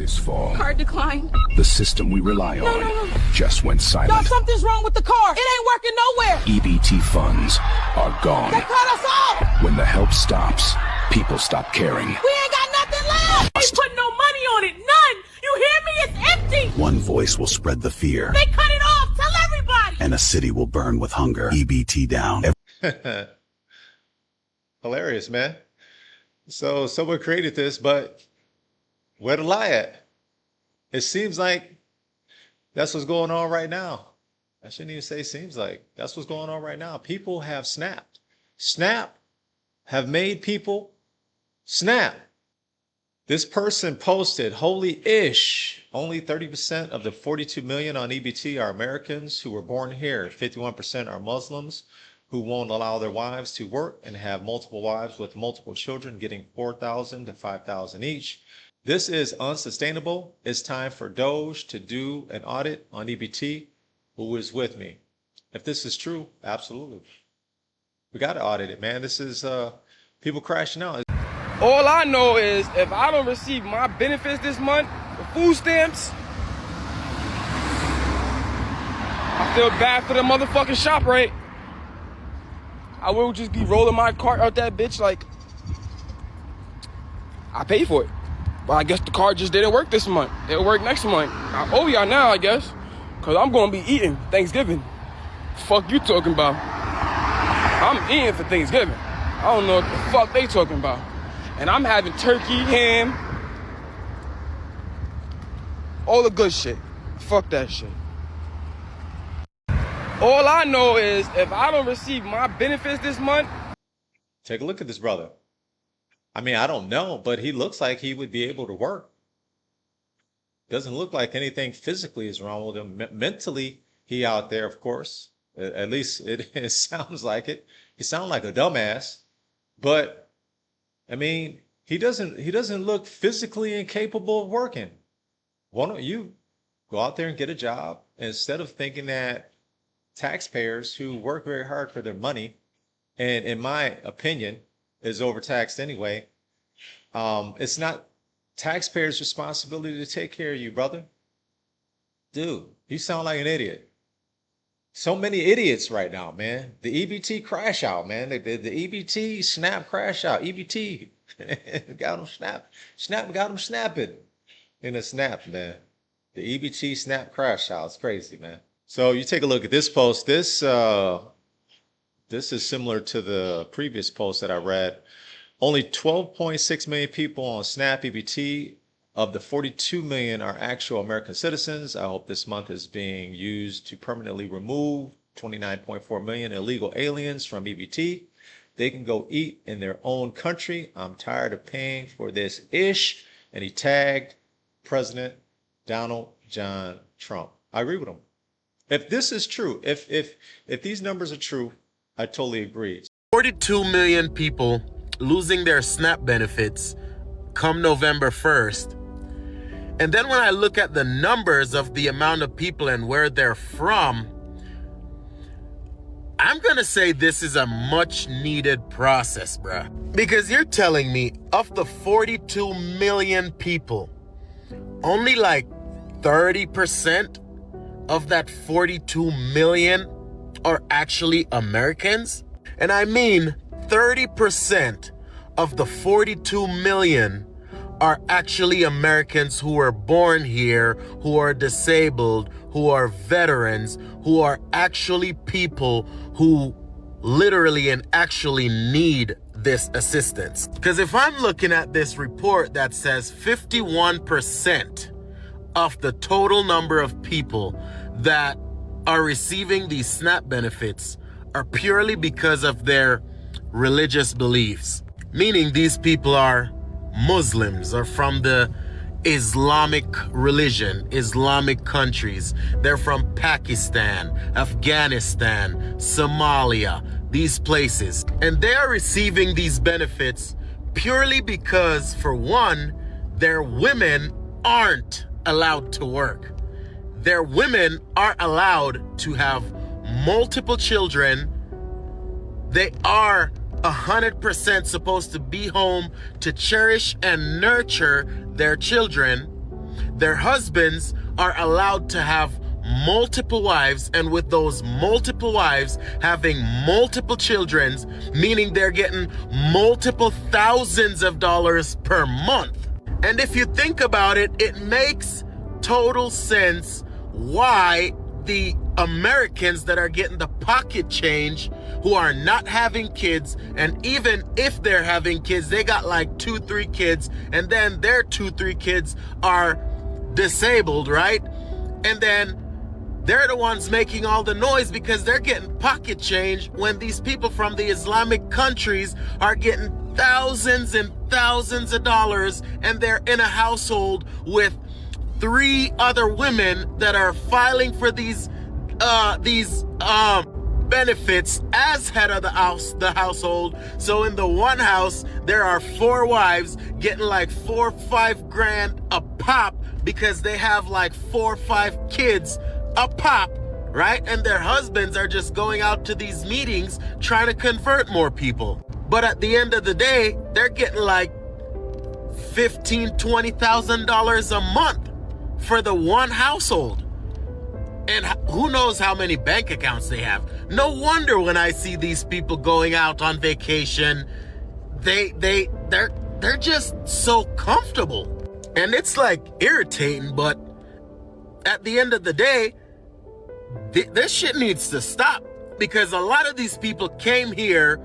This fall, Card declined. the system we rely on No. just went silent. Y'all, something's wrong with the car. It ain't working nowhere. EBT funds are gone. They cut us off. When the help stops, people stop caring. We ain't got nothing left. They put no money on it. None. You hear me? It's empty. One voice will spread the fear, They cut it off. Tell everybody. and a city will burn with hunger. EBT down. Hilarious, man. So someone created this, but where to lie at? It seems like that's what's going on right now. I shouldn't even say seems like. That's what's going on right now. People have snapped. Snap have made people snap. This person posted, holy ish, only 30% of the 42 million on EBT are Americans who were born here. 51% are Muslims who won't allow their wives to work and have multiple wives with multiple children getting 4,000 to 5,000 each. This is unsustainable. It's time for Doge to do an audit on EBT. Who is with me? If this is true, absolutely. We got to audit it, man. This is people crashing out. All I know is if I don't receive my benefits this month, the food stamps, I feel bad for the motherfucking shop, right? I will just be rolling my cart out that bitch like I paid for it. But I guess the card just didn't work this month. It'll work next month. I owe y'all now, I guess, because I'm going to be eating Thanksgiving. Fuck you talking about? I'm eating for Thanksgiving. I don't know what the fuck they talking about. And I'm having turkey, ham, all the good shit. Fuck that shit. All I know is if I don't receive my benefits this month. Take a look at this brother. I mean, I don't know, but he looks like he would be able to work. Doesn't look like anything physically is wrong with him. Mentally, he out there, of course. At least it sounds like it. He sounds like a dumbass. But, I mean, he doesn't look physically incapable of working. Why don't you go out there and get a job instead of thinking that taxpayers who work very hard for their money, and in my opinion, is overtaxed anyway. It's not taxpayers' responsibility to take care of you, brother. Dude, you sound like an idiot. So many idiots right now, man. The EBT crash out, man. The EBT snap crash out. EBT got them snap got them snapping in a snap, man. The EBT snap crash out. It's crazy, man. So you take a look at this post. This is similar to the previous post that I read. Only 12.6 million people on SNAP EBT. Of the 42 million are actual American citizens. I hope this month is being used to permanently remove 29.4 million illegal aliens from EBT. They can go eat in their own country. I'm tired of paying for this ish. And he tagged President Donald John Trump. I agree with him. If this is true, if these numbers are true, I totally agree. 42 million people losing their SNAP benefits come November 1st. And then when I look at the numbers of the amount of people and where they're from, I'm going to say this is a much needed process, bruh. Because you're telling me of the 42 million people, only like 30% of that 42 million are actually Americans? And I mean 30% of the 42 million are actually Americans who were born here, who are disabled, who are veterans, who are actually people who literally and actually need this assistance. Because if I'm looking at this report that says 51% of the total number of people that are receiving these SNAP benefits are purely because of their religious beliefs, meaning these people are Muslims or from the Islamic religion, Islamic countries. They're from Pakistan, Afghanistan, Somalia, these places. And they are receiving these benefits purely because, for one, their women aren't allowed to work. Their women are allowed to have multiple children. They are 100% supposed to be home to cherish and nurture their children. their husbands are allowed to have multiple wives, and with those multiple wives having multiple children, meaning they're getting multiple thousands of dollars per month. And if you think about it, it makes total sense why the Americans that are getting the pocket change, who are not having kids, and even if they're having kids, they got like 2-3 kids, and then their 2-3 kids are disabled, right? And then they're the ones making all the noise because they're getting pocket change when these people from the Islamic countries are getting thousands and thousands of dollars, and they're in a household with 3 other women that are filing for these benefits as head of the household. So in the one house, there are 4 wives getting like 4 or 5 grand a pop because they have like 4 or 5 kids a pop, right? And their husbands are just going out to these meetings trying to convert more people. But at the end of the day, they're getting like $15,000-$20,000 a month for the one household. And who knows how many bank accounts they have. No wonder when I see these people going out on vacation, they're just so comfortable. And it's like irritating, but at the end of the day, this shit needs to stop, because a lot of these people came here,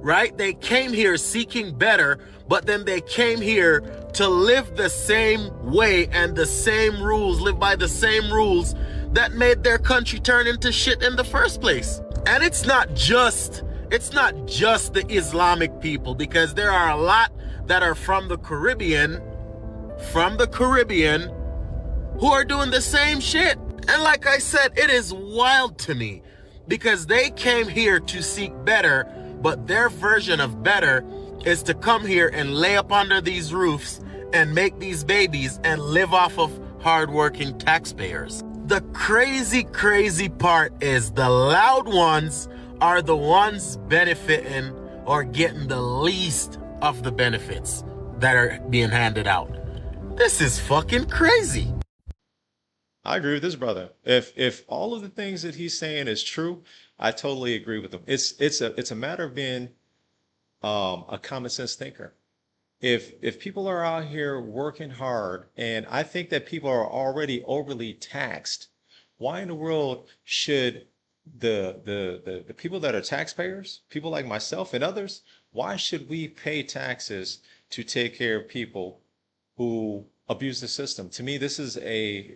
right? They came here seeking better, but then they came here to live the same way and the same rules, live by the same rules that made their country turn into shit in the first place. And it's not just the Islamic people, because there are a lot that are from the Caribbean, who are doing the same shit. And like I said, it is wild to me, because they came here to seek better, but their version of better is to come here and lay up under these roofs and make these babies and live off of hardworking taxpayers. The crazy part is the loud ones are the ones benefiting or getting the least of the benefits that are being handed out. This is fucking crazy. I agree with this brother. If all of the things that he's saying is true, I totally agree with him. It's a matter of being a common sense thinker. If people are out here working hard, and I think that people are already overly taxed, why in the world should the people that are taxpayers, people like myself and others, why should we pay taxes to take care of people who abuse the system? To me, this is a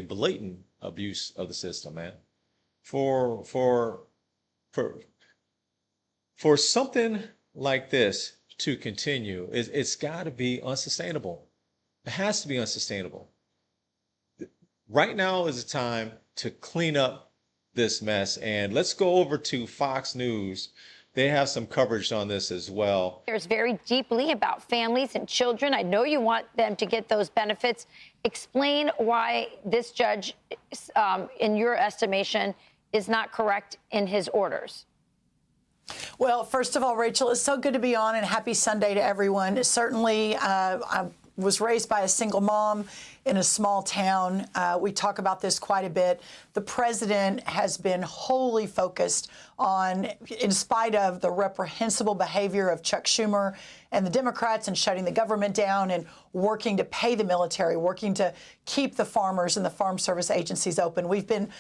blatant abuse of the system, man. For something like this to continue, it's got to be unsustainable. It has to be unsustainable. Right now is the time to clean up this mess. And let's go over to Fox News. They have some coverage on this as well. Cares very deeply about families and children. I know you want them to get those benefits. Explain why this judge, in your estimation, is not correct in his orders. Well, first of all, Rachel, it's so good to be on, and happy Sunday to everyone. Certainly, I was raised by a single mom in a small town. We talk about this quite a bit. The president has been wholly focused on, in spite of the reprehensible behavior of Chuck Schumer and the Democrats, and shutting the government down and working to pay the military, working to keep the farmers and the farm service agencies open. We've been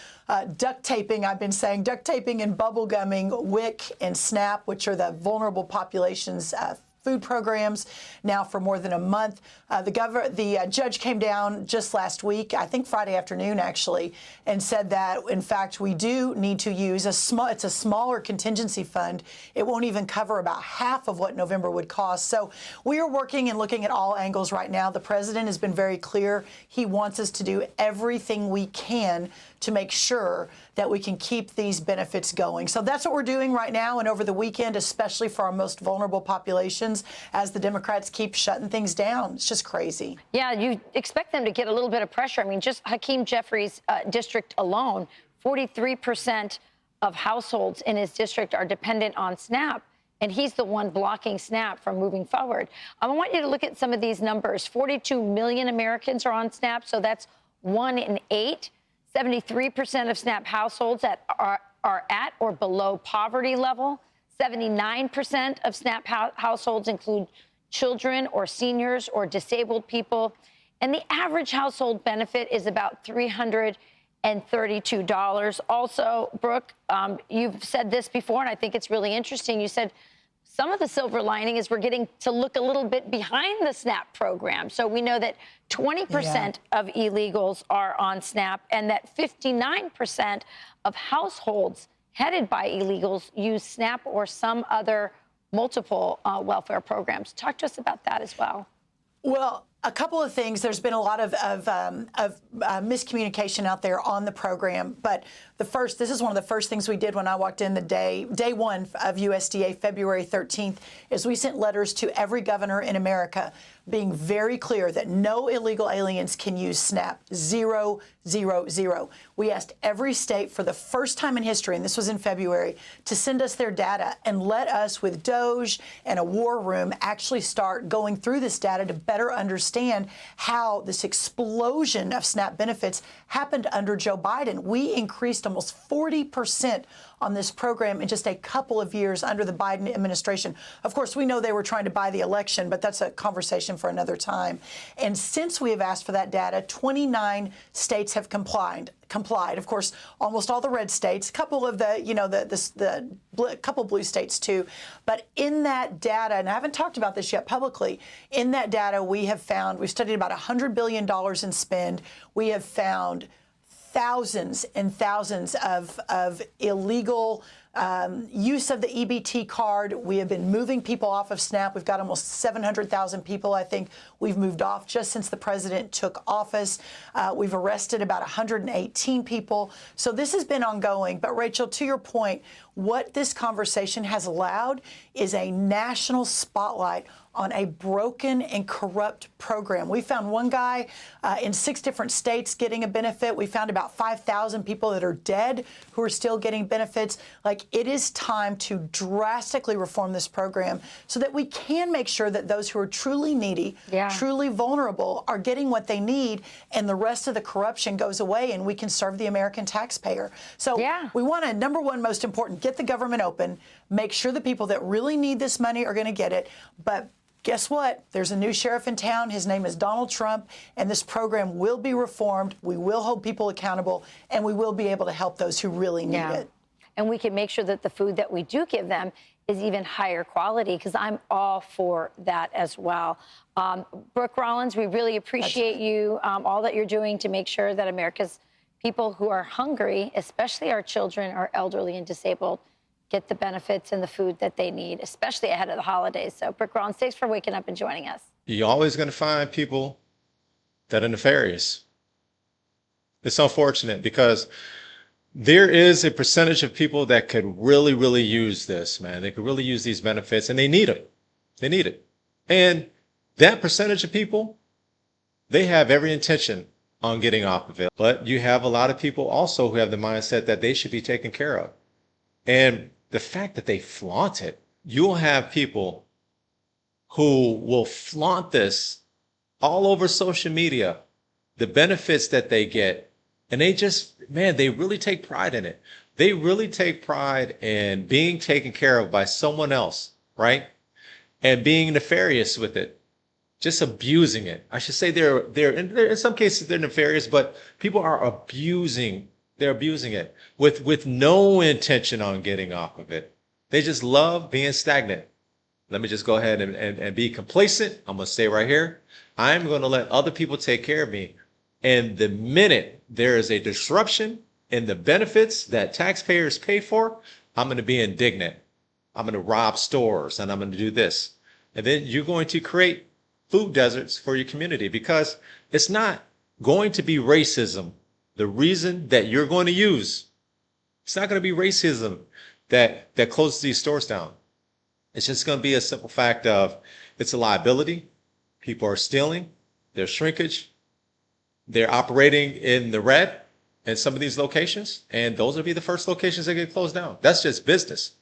duct taping, I've been saying duct taping and bubble gumming WIC and SNAP, which are the vulnerable populations food programs, now for more than a month. The judge came down just last week, I think Friday afternoon actually, and said that in fact we do need to use it's a smaller contingency fund. It won't even cover about half of what November would cost. So we are working and looking at all angles right now. The president has been very clear. He wants us to do everything we can to make sure that we can keep these benefits going. So that's what we're doing right now and over the weekend, especially for our most vulnerable populations, as the Democrats keep shutting things down. It's just crazy. Yeah, you expect them to get a little bit of pressure. I mean, just Hakeem Jeffries' district alone, 43% of households in his district are dependent on SNAP. and he's the one blocking SNAP from moving forward. I want you to look at some of these numbers. 42 million Americans are on SNAP, so that's 1 in 8. 73% of SNAP households are at or below poverty level. 79% of SNAP households include children or seniors or disabled people. And the average household benefit is about $332. Also, Brooke, you've said this before, and I think it's really interesting. You said some of the silver lining is we're getting to look a little bit behind the SNAP program. So we know that 20% of illegals are on SNAP and that 59% of households headed by illegals use SNAP or some other multiple welfare programs. Talk to us about that as well. Well, a couple of things. There's been a lot of miscommunication out there on the program. But this is one of the first things we did when I walked in the day one of USDA, February 13th, is we sent letters to every governor in America being very clear that no illegal aliens can use SNAP. 0, 0, 0. We asked every state for the first time in history, and this was in February, to send us their data and let us, with DOJ and a war room, actually start going through this data to better understand how this explosion of SNAP benefits happened under Joe Biden. We increased almost 40% on this program in just a couple of years under the Biden administration. Of course, we know they were trying to buy the election, but that's a conversation for another time. And since we have asked for that data, 29 states have complied. Of course, almost all the red states, a couple of the couple blue states too. But in that data, and I haven't talked about this yet publicly, in that data we've studied about $100 billion in spend. We have found thousands and thousands of illegal use of the EBT card. We have been moving people off of SNAP. We've got almost 700,000 people, I think, we've moved off just since the president took office. We've arrested about 118 people. So this has been ongoing. But Rachel, to your point, what this conversation has allowed is a national spotlight on a broken and corrupt program. We found one guy in 6 different states getting a benefit. We found about 5,000 people that are dead who are still getting benefits. Like, it is time to drastically reform this program so that we can make sure that those who are truly needy, truly vulnerable, are getting what they need, and the rest of the corruption goes away and we can serve the American taxpayer. So we want to, number one, most important, get the government open, make sure the people that really need this money are going to get it. But guess what? There's a new sheriff in town. His name is Donald Trump, and this program will be reformed. We will hold people accountable, and we will be able to help those who really need it. And we can make sure that the food that we do give them is even higher quality, because I'm all for that as well. Brooke Rollins, we really appreciate you, all that you're doing to make sure that America's people who are hungry, especially our children, our elderly and disabled, get the benefits and the food that they need, especially ahead of the holidays. So, Brooke Rollins, thanks for waking up and joining us. You're always going to find people that are nefarious. It's unfortunate because there is a percentage of people that could really, really use this, man. They could really use these benefits, and they need it. They need it. And that percentage of people, they have every intention on getting off of it. But you have a lot of people also who have the mindset that they should be taken care of. And the fact that they flaunt it, you'll have people who will flaunt this all over social media, the benefits that they get. And they just, man, they really take pride in it. They really take pride in being taken care of by someone else, right? And being nefarious with it, just abusing it. I should say they're in some cases they're nefarious, but people are abusing. They're abusing it with no intention on getting off of it. They just love being stagnant. Let me just go ahead and be complacent. I'm going to stay right here. I'm going to let other people take care of me. And the minute there is a disruption in the benefits that taxpayers pay for, I'm going to be indignant. I'm going to rob stores and I'm going to do this. And then you're going to create food deserts for your community, because it's not going to be racism. The reason that you're going to use, it's not going to be racism that closes these stores down. It's just going to be a simple fact of it's a liability. People are stealing. There's shrinkage. They're operating in the red in some of these locations, and those will be the first locations that get closed down. That's just business.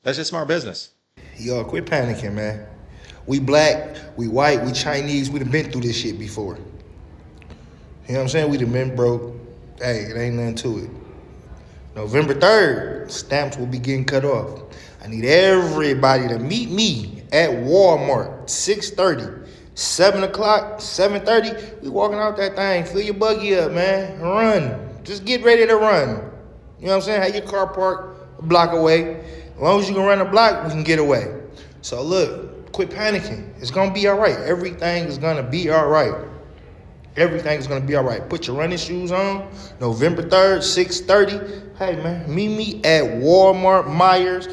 That's just smart business. Y'all quit panicking, man. We black, we white, we Chinese, we done been through this shit before. You know what I'm saying? We done been broke. Hey, it ain't nothing to it. November 3rd, stamps will be getting cut off. I need everybody to meet me at Walmart, 6:30. 7 o'clock, 7:30, we walking out that thing. Fill your buggy up, man. Run. Just get ready to run. You know what I'm saying? Have your car parked a block away. As long as you can run a block, we can get away. So look, quit panicking. It's gonna be all right. Everything is gonna be all right. Everything is gonna be all right. Put your running shoes on. November 3rd, 6:30. Hey man, meet me at Walmart, Myers,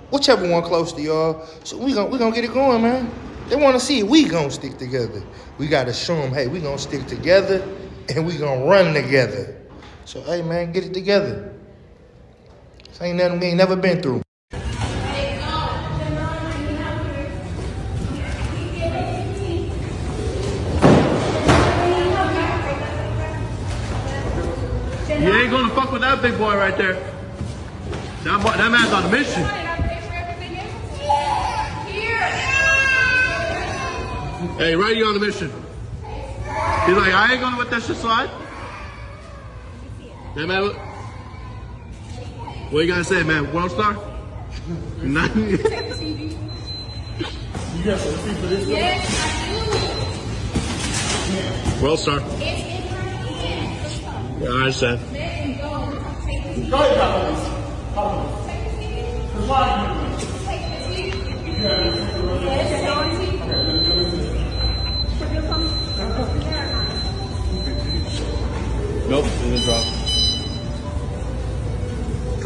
whichever one close to y'all. So we gonna get it going, man. They wanna see it. We gonna stick together. We gotta show them, hey, we gonna stick together and we gonna run together. So hey man, get it together. This ain't nothing we ain't never been through. You ain't gonna fuck with that big boy right there. That man's on a mission. Hey, right, you on a mission. He's like, I ain't gonna let that shit slide. That man, what you gotta say, man? World star? Nothing. You got some receipt for this? Yes, I do. World star. Yeah, I understand. Nope, it didn't drop.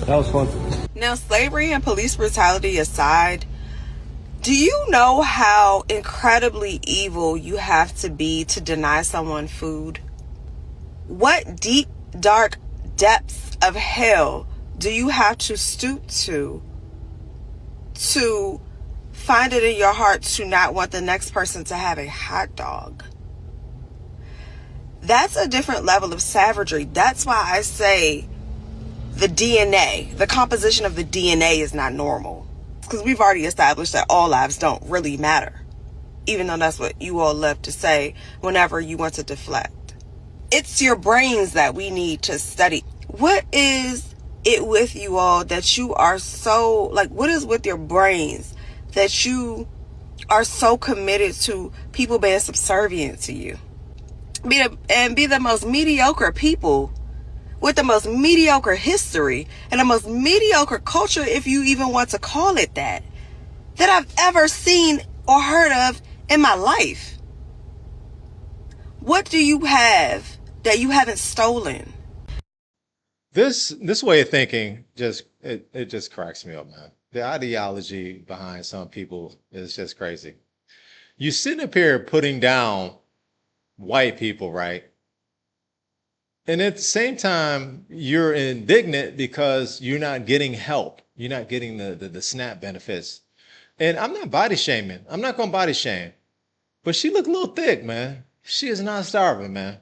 That was fun. Now, slavery and police brutality aside, do you know how incredibly evil you have to be to deny someone food? What deep, dark depths of hell do you have to stoop to find it in your heart to not want the next person to have a hot dog? That's a different level of savagery. That's why I say the DNA, the composition of the DNA is not normal. Because we've already established that all lives don't really matter. Even though that's what you all love to say whenever you want to deflect. It's your brains that we need to study. What is it with you all that you are so, like, what is with your brains that you are so committed to people being subservient to you? Be the most mediocre people with the most mediocre history and the most mediocre culture, if you even want to call it that I've ever seen or heard of in my life. What do you have that you haven't stolen? This way of thinking it just cracks me up, man. The ideology behind some people is just crazy. You sitting up here putting down white people, right? And at the same time, you're indignant because you're not getting help. You're not getting the SNAP benefits. And I'm not body shaming. I'm not going to body shame. But she look a little thick, man. She is not starving, man.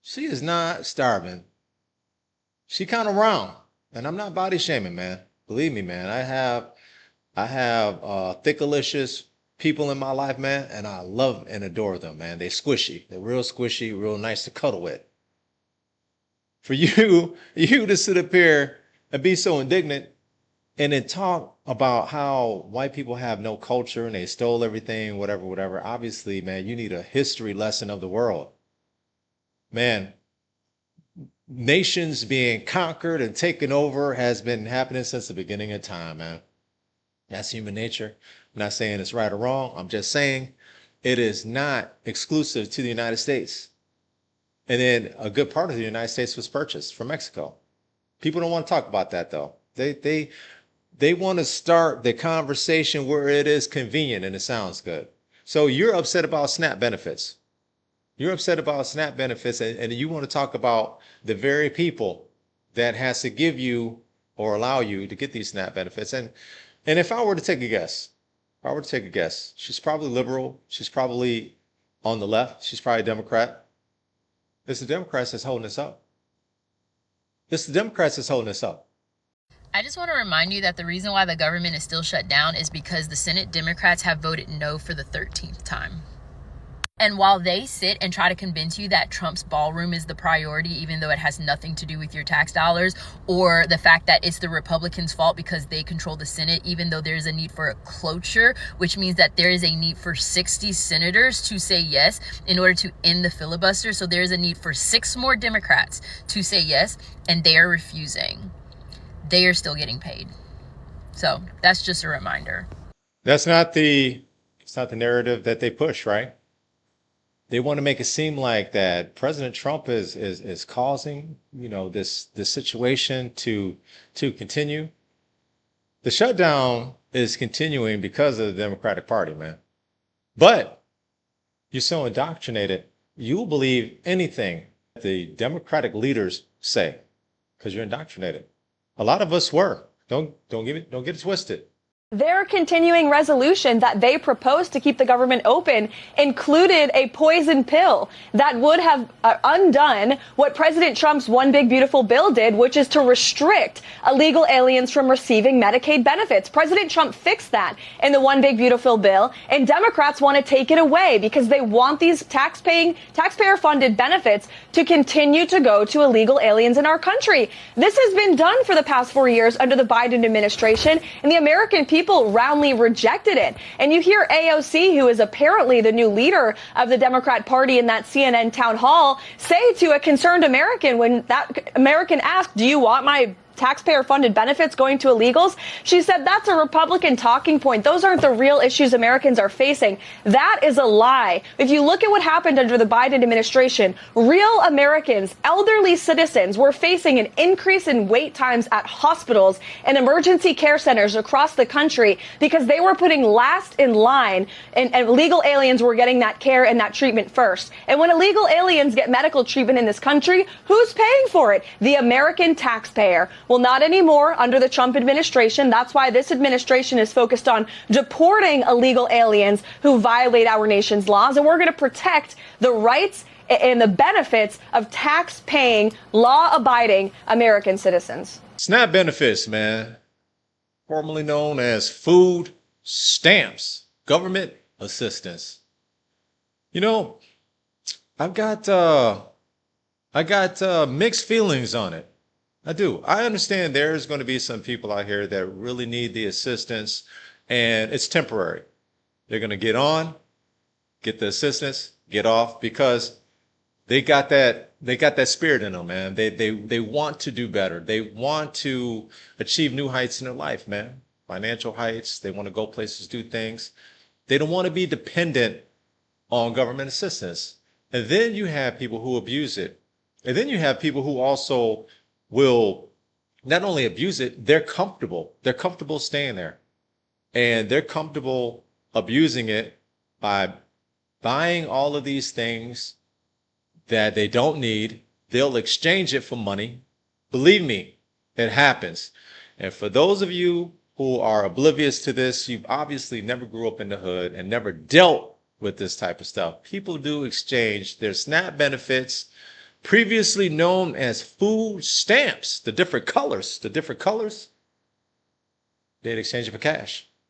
She is not starving. She kind of round. And I'm not body shaming, man. Believe me, man. I have thickalicious people in my life, man, and I love and adore them, man. They're squishy. They're real squishy, real nice to cuddle with. For you to sit up here and be so indignant and then talk about how white people have no culture and they stole everything, whatever. Obviously, man, you need a history lesson of the world. Man, nations being conquered and taken over has been happening since the beginning of time, man. That's human nature. I'm not saying it's right or wrong. I'm just saying it is not exclusive to the United States. And then a good part of the United States was purchased from Mexico. People don't want to talk about that, though. They want to start the conversation where it is convenient and it sounds good. So you're upset about SNAP benefits. You're upset about SNAP benefits, and you want to talk about the very people that has to give you or allow you to get these SNAP benefits. And if I were to take a guess, she's probably liberal. She's probably on the left. She's probably a Democrat. It's the Democrats that's holding this up. It's the Democrats that's holding this up. I just want to remind you that the reason why the government is still shut down is because the Senate Democrats have voted no for the 13th time. And while they sit and try to convince you that Trump's ballroom is the priority, even though it has nothing to do with your tax dollars, or the fact that it's the Republicans' fault because they control the Senate, even though there's a need for a cloture, which means that there is a need for 60 senators to say yes in order to end the filibuster. So there's a need for 6 more Democrats to say yes, and they are refusing. They are still getting paid. So that's just a reminder. It's not the narrative that they push, right? They want to make it seem like that President Trump is causing, this situation to continue. The shutdown is continuing because of the Democratic Party, man. But you're so indoctrinated, you'll believe anything the Democratic leaders say because you're indoctrinated. A lot of us were. Don't get it twisted. Their continuing resolution that they proposed to keep the government open included a poison pill that would have undone what President Trump's One Big Beautiful Bill did, which is to restrict illegal aliens from receiving Medicaid benefits. President Trump fixed that in the One Big Beautiful Bill, and Democrats want to take it away because they want these taxpayer-funded benefits to continue to go to illegal aliens in our country. This has been done for the past 4 years under the Biden administration, and the American people roundly rejected it. And you hear AOC, who is apparently the new leader of the Democrat Party in that CNN town hall, say to a concerned American when that American asked, "Do you want my taxpayer-funded benefits going to illegals?" She said, "That's a Republican talking point. Those aren't the real issues Americans are facing." That is a lie. If you look at what happened under the Biden administration, real Americans, elderly citizens, were facing an increase in wait times at hospitals and emergency care centers across the country because they were putting last in line, and illegal aliens were getting that care and that treatment first. And when illegal aliens get medical treatment in this country, who's paying for it? The American taxpayer. Well, not anymore under the Trump administration. That's why this administration is focused on deporting illegal aliens who violate our nation's laws. And we're going to protect the rights and the benefits of tax-paying, law-abiding American citizens. SNAP benefits, man. Formerly known as food stamps, government assistance. I got mixed feelings on it. I do. I understand there's going to be some people out here that really need the assistance, and it's temporary. They're going to get the assistance, get off, because they got that spirit in them, man. They want to do better. They want to achieve new heights in their life, man. Financial heights. They want to go places, do things. They don't want to be dependent on government assistance. And then you have people who abuse it. And then you have people who also will not only abuse it, they're comfortable. They're comfortable staying there. And they're comfortable abusing it by buying all of these things that they don't need. They'll exchange it for money. Believe me, it happens. And for those of you who are oblivious to this, you've obviously never grew up in the hood and never dealt with this type of stuff. People do exchange their SNAP benefits, previously known as food stamps, the different colors, they'd exchange it for cash.